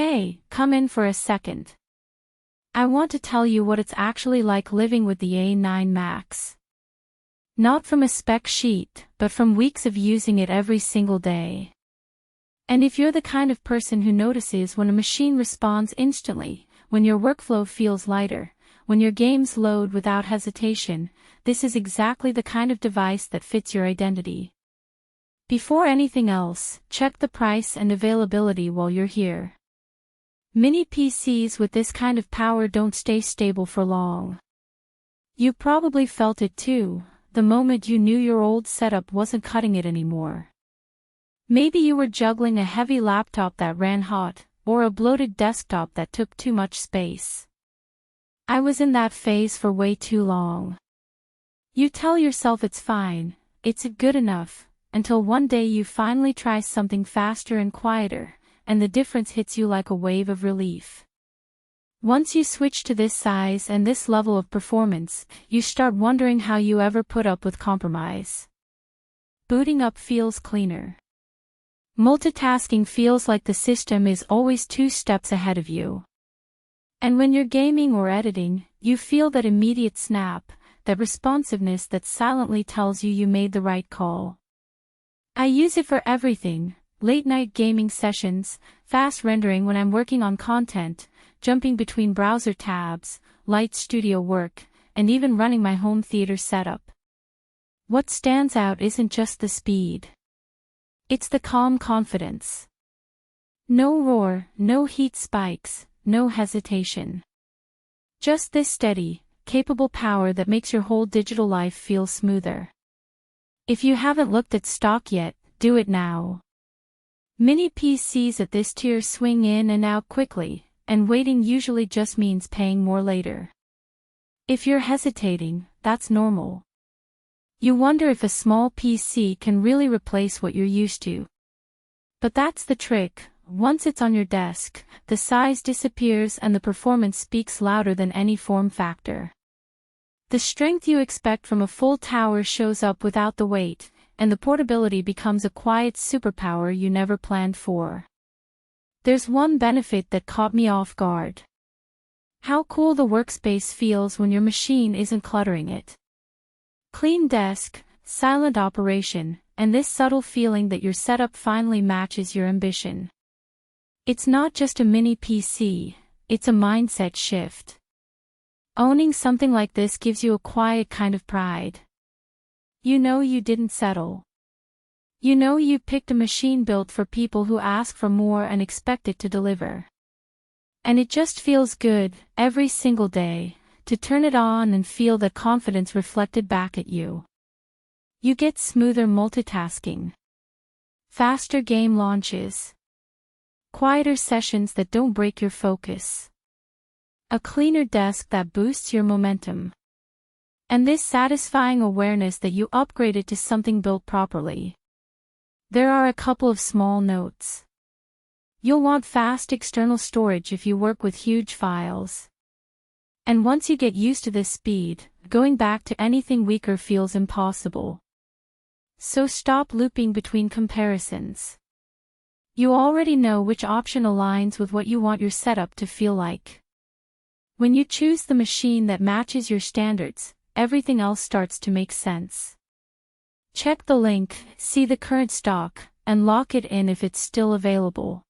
Hey, come in for a second. I want to tell you what it's actually like living with the A9 Max. Not from a spec sheet, but from weeks of using it every single day. And if you're the kind of person who notices when a machine responds instantly, when your workflow feels lighter, when your games load without hesitation, this is exactly the kind of device that fits your identity. Before anything else, check the price and availability while you're here. Mini PCs with this kind of power don't stay stable for long. You probably felt it too, the moment you knew your old setup wasn't cutting it anymore. Maybe you were juggling a heavy laptop that ran hot, or a bloated desktop that took too much space. I was in that phase for way too long. You tell yourself it's fine, it's good enough, until one day you finally try something faster and quieter, and the difference hits you like a wave of relief. Once you switch to this size and this level of performance, you start wondering how you ever put up with compromise. Booting up feels cleaner. Multitasking feels like the system is always 2 steps ahead of you. And when you're gaming or editing, you feel that immediate snap, that responsiveness that silently tells you made the right call. I use it for everything: late-night gaming sessions, fast rendering when I'm working on content, jumping between browser tabs, light studio work, and even running my home theater setup. What stands out isn't just the speed. It's the calm confidence. No roar, no heat spikes, no hesitation. Just this steady, capable power that makes your whole digital life feel smoother. If you haven't looked at stock yet, do it now. Mini PCs at this tier swing in and out quickly, and waiting usually just means paying more later. If you're hesitating, that's normal. You wonder if a small PC can really replace what you're used to. But that's the trick: once it's on your desk, the size disappears and the performance speaks louder than any form factor. The strength you expect from a full tower shows up without the weight, and the portability becomes a quiet superpower you never planned for. There's one benefit that caught me off guard. How cool the workspace feels when your machine isn't cluttering it. Clean desk, silent operation, and this subtle feeling that your setup finally matches your ambition. It's not just a mini PC, it's a mindset shift. Owning something like this gives you a quiet kind of pride. You know you didn't settle. You know you picked a machine built for people who ask for more and expect it to deliver. And it just feels good, every single day, to turn it on and feel that confidence reflected back at you. You get smoother multitasking. Faster game launches. Quieter sessions that don't break your focus. A cleaner desk that boosts your momentum. And this satisfying awareness that you upgraded to something built properly. There are a couple of small notes. You'll want fast external storage if you work with huge files. And once you get used to this speed, going back to anything weaker feels impossible. So stop looping between comparisons. You already know which option aligns with what you want your setup to feel like. When you choose the machine that matches your standards, everything else starts to make sense. Check the link, see the current stock, and lock it in if it's still available.